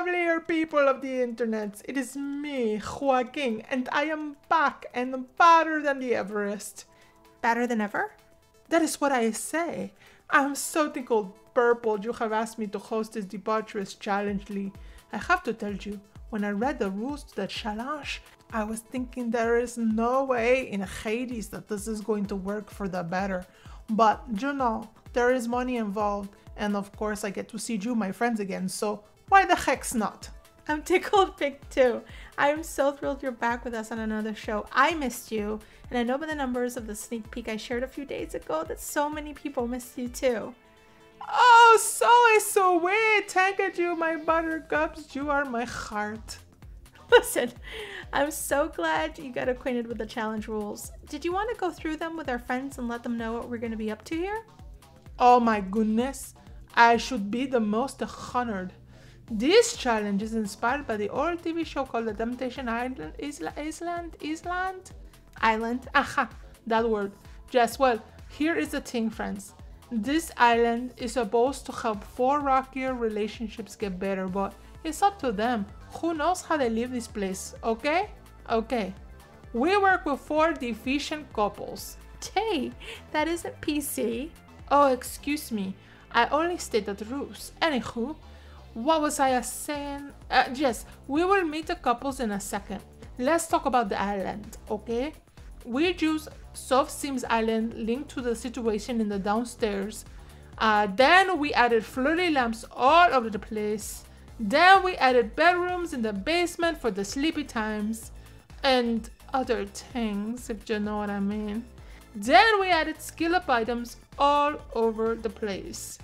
lovelier people of the internet. It is me, Joaquin, and I am back and badder than the Everest. Better than ever? That is what I say. I am so tickled purple you have asked me to host this debaucherous challenge, Lee. I have to tell you, when I read the rules to the challenge, I was thinking there is no way in Hades that this is going to work for the better. But, you know, there is money involved, and of course I get to see you, my friends, again, so why the heck's not? I'm tickled pink too. I am so thrilled you're back with us on another show. I missed you, and I know by the numbers of the sneak peek I shared a few days ago that so many people missed you too. Oh, so sweet! Thank you, my buttercups. You are my heart. Listen, I'm so glad you got acquainted with the challenge rules. Did you want to go through them with our friends and let them know what we're going to be up to here? Oh my goodness, I should be the most honored. This challenge is inspired by the old TV show called The Temptation Island. Island? Aha, that word. Yes, well, here is the thing, friends. This island is supposed to help 4 rockier relationships get better, but it's up to them. Who knows how they leave this place, okay? Okay. We work with 4 deficient couples. Hey, that isn't PC. Oh, excuse me. I only stated the rules. Anywho, what was I saying? Yes, we will meet the couples in a second. Let's talk about the island, okay? We use Soft Sims Island linked to the situation in the downstairs. Then we added flirty lamps all over the place. Then we added bedrooms in the basement for the sleepy times. And other things, if you know what I mean. Then we added skill up items all over the place.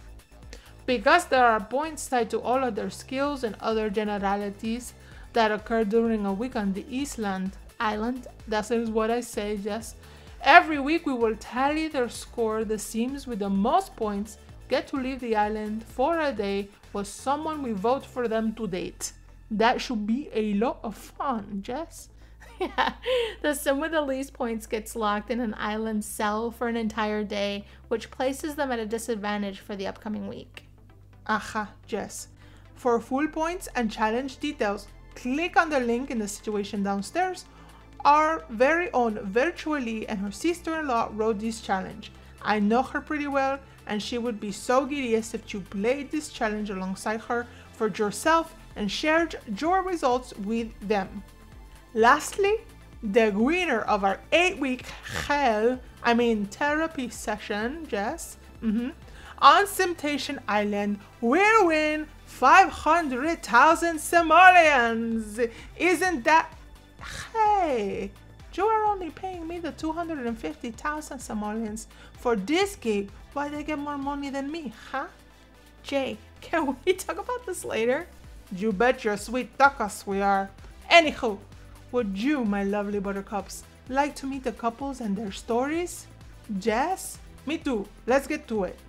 Because there are points tied to all of their skills and other generalities that occur during a week on the island, that is what I say, yes. Every week we will tally their score. The Sims with the most points get to leave the island for a day with someone we vote for them to date. That should be a lot of fun, Jess. Yeah, the sim with the least points gets locked in an island cell for an entire day, which places them at a disadvantage for the upcoming week. Aha, Jess. For full points and challenge details, click on the link in the situation downstairs. Our very own VirtuaLee and her sister-in-law wrote this challenge. I know her pretty well, and she would be so giddiest if you played this challenge alongside her for yourself and shared your results with them. Lastly, the winner of our 8-week therapy session, Jess, on Simtation Island will win 500,000 simoleons. Isn't that? Hey, you are only paying me the 250,000 simoleons for this gig. Why they get more money than me, huh? Jay, can we talk about this later? You bet your sweet tacos we are. Anywho, would you, my lovely buttercups, like to meet the couples and their stories? Jess? Me too. Let's get to it.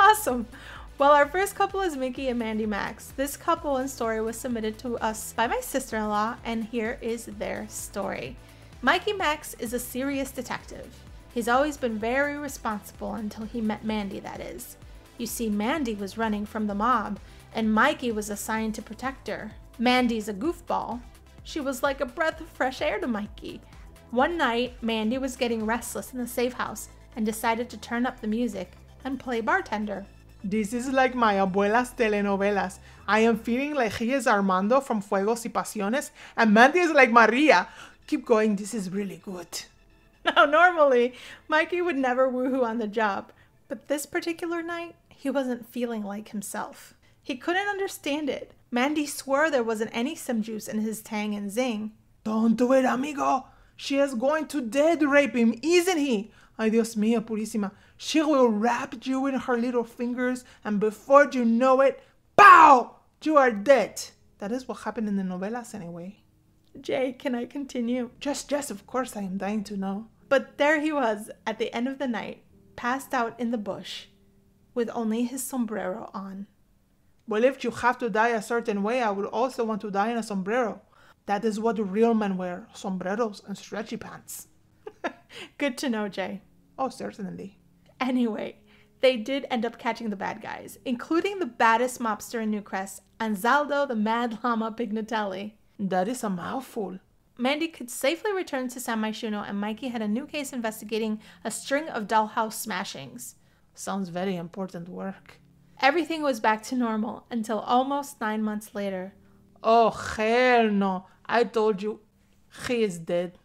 Awesome. Well, our first couple is Mickey and Mandy Max. This couple and story was submitted to us by my sister-in-law, and here is their story. Mikey Max is a serious detective. He's always been very responsible until he met Mandy, that is. You see, Mandy was running from the mob, and Mikey was assigned to protect her. Mandy's a goofball. She was like a breath of fresh air to Mikey. One night, Mandy was getting restless in the safe house and decided to turn up the music and play bartender. This is like my abuela's telenovelas. I am feeling like he is Armando from Fuegos y Pasiones, and Mandy is like Maria. Keep going, this is really good. Now, normally, Mikey would never woohoo on the job, but this particular night, he wasn't feeling like himself. He couldn't understand it. Mandy swore there wasn't any sim juice in his tang and zing. Don't do it, amigo. She is going to dead rape him, isn't he? Ay, Dios mío, purísima. She will wrap you in her little fingers, and before you know it, pow! You are dead. That is what happened in the novelas anyway. Jay, can I continue? Just, of course, I am dying to know. But there he was, at the end of the night, passed out in the bush, with only his sombrero on. Well, if you have to die a certain way, I would also want to die in a sombrero. That is what the real men wear, sombreros and stretchy pants. Good to know, Jay. Oh, certainly. Anyway, They did end up catching the bad guys, including the baddest mobster in Newcrest, Anzaldo the Mad Llama Pignatelli. That is a mouthful. Mandy could safely return to San Myshuno, and Mikey had a new case investigating a string of dollhouse smashings. Sounds very important work. Everything was back to normal until almost 9 months later. Oh, hell no. I told you, he is dead.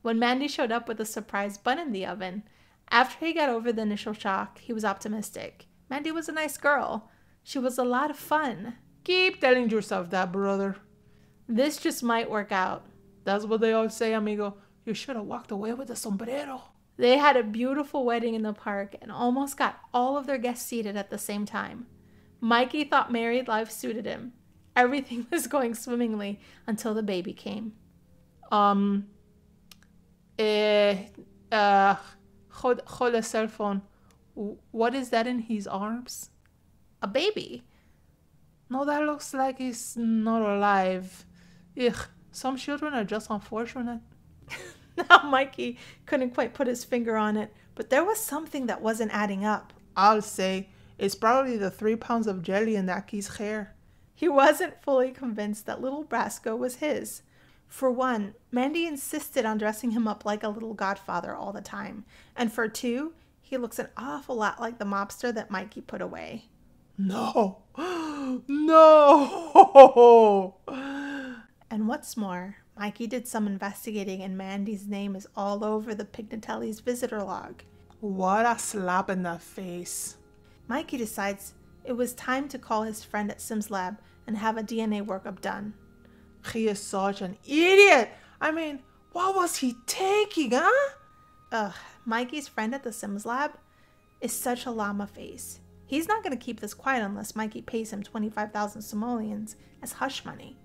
When Mandy showed up with a surprise bun in the oven, after he got over the initial shock, he was optimistic. Mandy was a nice girl. She was a lot of fun. Keep telling yourself that, brother. This just might work out. That's what they all say, amigo. You should have walked away with a sombrero. They had a beautiful wedding in the park and almost got all of their guests seated at the same time. Mikey thought married life suited him. Everything was going swimmingly until the baby came. Hold a cell phone. What is that in his arms? A baby. No, that looks like he's not alive. Ugh, some children are just unfortunate. Now Mikey couldn't quite put his finger on it, but there was something that wasn't adding up. I'll say, it's probably the 3 pounds of jelly in that kid's hair. He wasn't fully convinced that little Brasco was his. For one, Mandy insisted on dressing him up like a little godfather all the time. And for two, he looks an awful lot like the mobster that Mikey put away. No! No! And what's more, Mikey did some investigating and Mandy's name is all over the Pignatelli's visitor log. What a slap in the face. Mikey decides it was time to call his friend at Sim's lab and have a DNA workup done. He is such an idiot. I mean, what was he taking, huh? Mikey's friend at the Sims lab is such a llama face. He's not going to keep this quiet unless Mikey pays him 25,000 simoleons as hush money.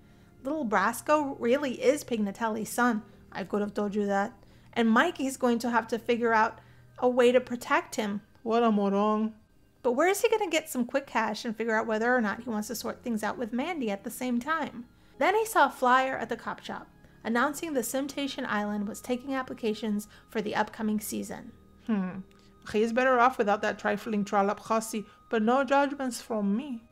Little Brasco really is Pignatelli's son. I could have told you that. And Mikey's going to have to figure out a way to protect him. What a moron. But where is he going to get some quick cash and figure out whether or not he wants to sort things out with Mandy at the same time? Then he saw a flyer at the cop shop announcing the Simtation Island was taking applications for the upcoming season. He's better off without that trifling trollop hussy, but no judgments from me.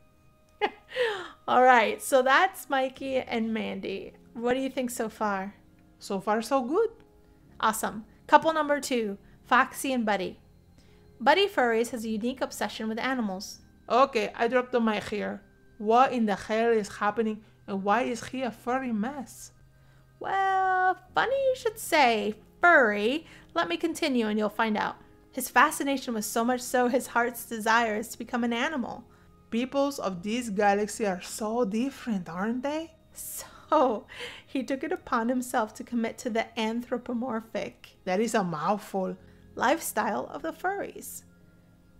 All right, so that's Mikey and Mandy. What do you think so far? So far, so good. Awesome. Couple number 2, Foxy and Buddy. Buddy Furries has a unique obsession with animals. Okay, I dropped the mic here. What in the hell is happening, and why is he a furry mess? Well, funny you should say, furry. Let me continue and you'll find out. His fascination was so much so his heart's desire is to become an animal. Peoples of this galaxy are so different, aren't they? So, he took it upon himself to commit to the anthropomorphic, That is a mouthful. lifestyle of the furries.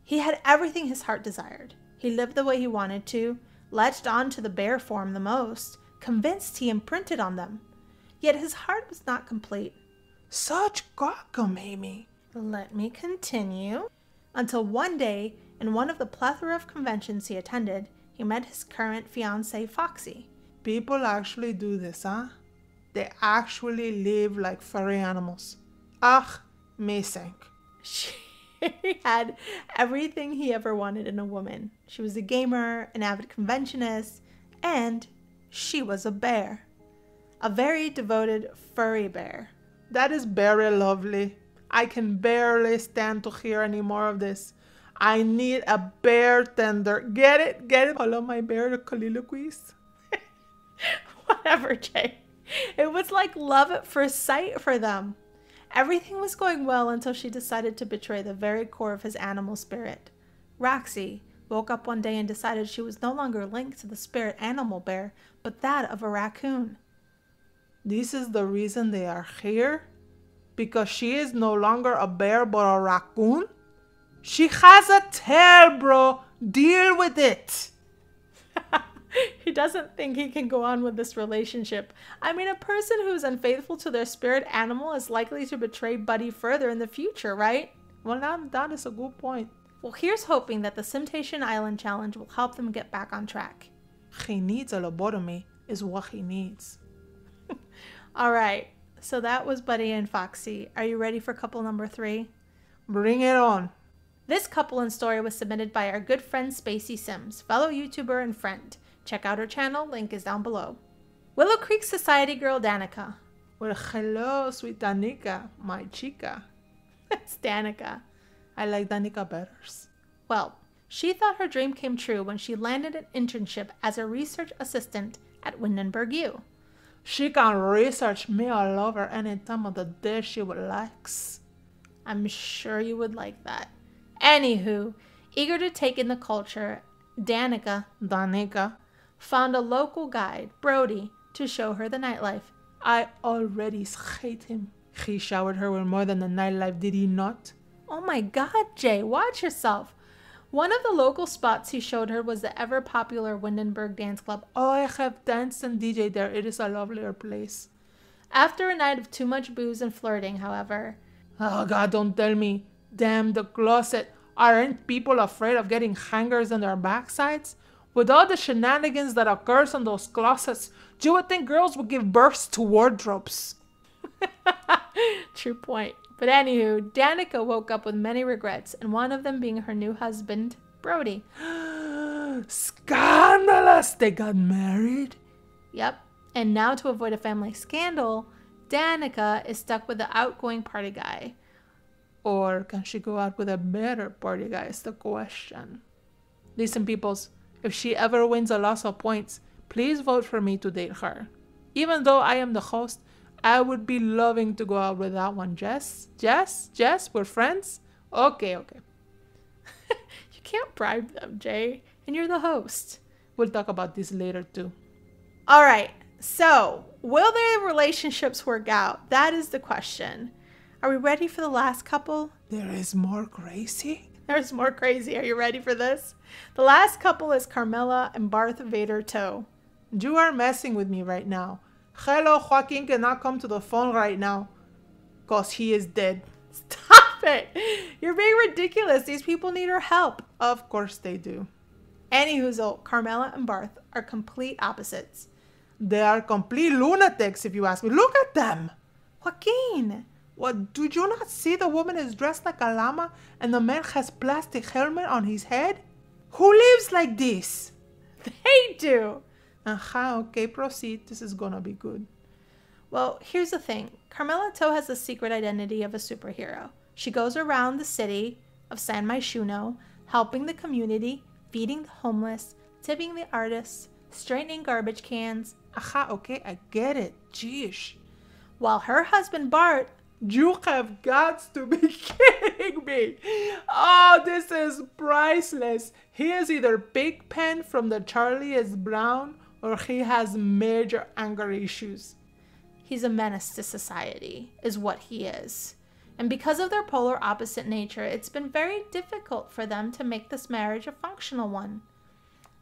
He had everything his heart desired. He lived the way he wanted to, latched on to the bear form the most, convinced he imprinted on them. Yet his heart was not complete. Such cockamamie. Let me continue. Until one day, in one of the plethora of conventions he attended, he met his current fiancée, Foxy. People actually do this, huh? They actually live like furry animals. Ach, amazing. She had everything he ever wanted in a woman. She was a gamer, an avid conventionist, and she was a bear. A very devoted furry bear. That is very lovely. I can barely stand to hear any more of this. I need a bear tender. Get it? Get it? Follow my bear to colloquies. Whatever, Jay. It was like love at first sight for them. Everything was going well until she decided to betray the very core of his animal spirit. Roxy woke up one day and decided she was no longer linked to the spirit animal bear, but that of a raccoon. This is the reason they are here? Because she is no longer a bear but a raccoon? She has a tail, bro. Deal with it. He doesn't think he can go on with this relationship. I mean, a person who's unfaithful to their spirit animal is likely to betray Buddy further in the future, right? Well, that is a good point. Well, here's hoping that the Simtation Island Challenge will help them get back on track. He needs a lobotomy, is what he needs. All right, so that was Buddy and Foxy. Are you ready for couple number 3? Bring it on. This couple and story was submitted by our good friend Spacey Sims, fellow YouTuber and friend. Check out her channel, link is down below. Willow Creek Society girl Danica. Well, hello, sweet Danica, my chica. It's Danica. I like Danica better. Well, she thought her dream came true when she landed an internship as a research assistant at Windenburg U. She can research me all over any time of the day she would likes. I'm sure you would like that. Anywho, eager to take in the culture, Danica found a local guide, Brody, to show her the nightlife. I already hate him. He showered her with more than the nightlife, did he not? Oh my god, Jay, watch yourself. One of the local spots he showed her was the ever-popular Windenburg Dance Club. Oh, I have danced and DJed there. It is a lovelier place. After a night of too much booze and flirting, however... Oh god, don't tell me. Damn, the closet. Aren't people afraid of getting hangers on their backsides? With all the shenanigans that occurs in those closets, you would think girls would give birth to wardrobes. True point. But anywho, Danica woke up with many regrets, and one of them being her new husband, Brody. Scandalous! They got married? Yep. And now to avoid a family scandal, Danica is stuck with the outgoing party guy. Or can she go out with a better party guy is the question. Listen, peoples, if she ever wins a loss of points, please vote for me to date her. Even though I am the host, I would be loving to go out with that one. Jess, we're friends? Okay. You can't bribe them, Jay, and you're the host. We'll talk about this later too. All right, so will their relationships work out? That is the question. Are we ready for the last couple? There is more crazy? There's more crazy. Are you ready for this? The last couple is Carmela and Barth Vader Toe. You are messing with me right now. Hello, Joaquin cannot come to the phone right now. Because he is dead. Stop it! You're being ridiculous. These people need our help. Of course they do. Anywho, Carmela and Barth are complete opposites. They are complete lunatics, if you ask me. Look at them! Joaquin! What, do you not see the woman is dressed like a llama and the man has plastic helmet on his head? Who lives like this? They do! Okay, proceed. This is gonna be good. Well, here's the thing. Carmela Toe has the secret identity of a superhero. She goes around the city of San Myshuno, helping the community, feeding the homeless, tipping the artists, straightening garbage cans. Okay, I get it. Jeez. While her husband Bart... You have got to be kidding me. Oh, this is priceless. He is either Pigpen from the Charlie is Brown or he has major anger issues. He's a menace to society, is what he is. And because of their polar opposite nature, it's been very difficult for them to make this marriage a functional one.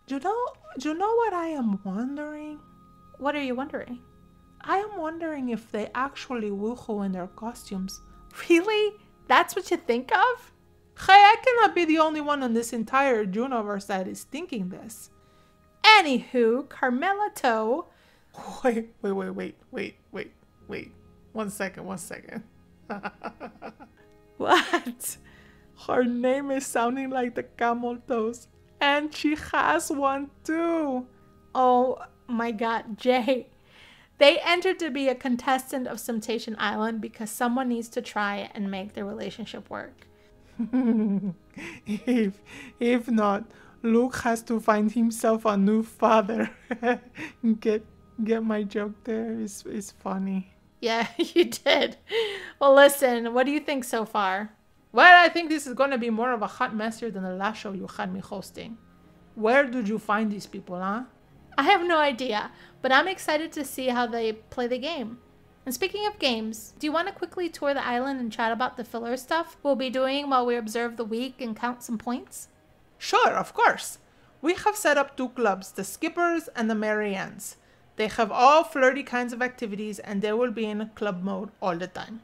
Do you know what I am wondering? What are you wondering? I am wondering if they actually woohoo in their costumes. Really? That's what you think of? Hey, I cannot be the only one in this entire universe that is thinking this. Anywho, Carmela Toe... Wait. 1 second. What? Her name is sounding like the camel toes. And she has one too. Oh my god, Jay. They entered to be a contestant of Simtation Island because someone needs to try and make their relationship work. If not, Luke has to find himself a new father. Get my joke there? It's funny. Yeah, you did. Well, listen, what do you think so far? Well, I think this is going to be more of a hot mess here than the last show you had me hosting. Where did you find these people, huh? I have no idea, but I'm excited to see how they play the game. And speaking of games, do you want to quickly tour the island and chat about the filler stuff we'll be doing while we observe the week and count some points? Sure, of course. We have set up 2 clubs, the Skippers and the Mariannes. They have all flirty kinds of activities and they will be in club mode all the time.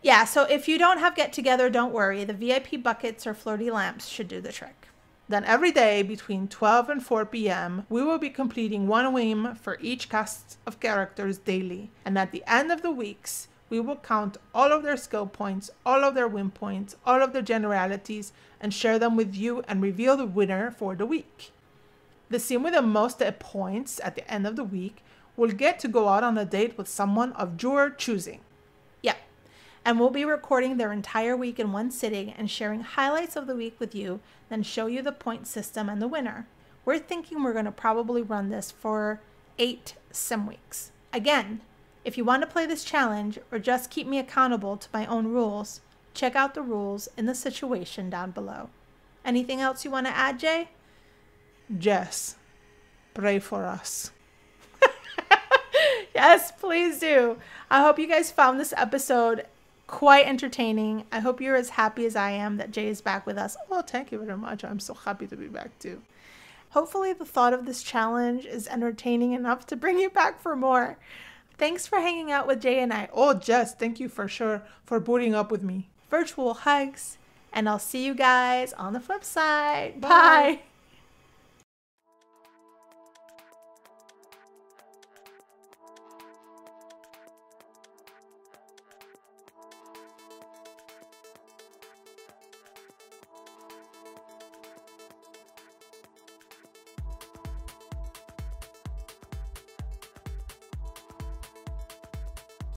Yeah, so if you don't have get-together, don't worry. The VIP buckets or flirty lamps should do the trick. Then every day between 12 and 4 p.m., we will be completing 1 whim for each cast of characters daily. And at the end of the weeks, we will count all of their skill points, all of their win points, all of their generalities, and share them with you and reveal the winner for the week. The team with the most points at the end of the week will get to go out on a date with someone of your choosing. Yep. And we'll be recording their entire week in one sitting and sharing highlights of the week with you, then show you the point system and the winner. We're thinking we're going to probably run this for 8 sim weeks. Again, if you want to play this challenge or just keep me accountable to my own rules, check out the rules in the situation down below. Anything else you want to add, Jay? Jess, pray for us. Yes, please do. I hope you guys found this episode quite entertaining. I hope you're as happy as I am that Jay is back with us. Oh, thank you very much. I'm so happy to be back too. Hopefully the thought of this challenge is entertaining enough to bring you back for more. Thanks for hanging out with Jay and I. Oh, Jess, thank you for sure for booting up with me. Virtual hugs, and I'll see you guys on the flip side. Bye. Bye.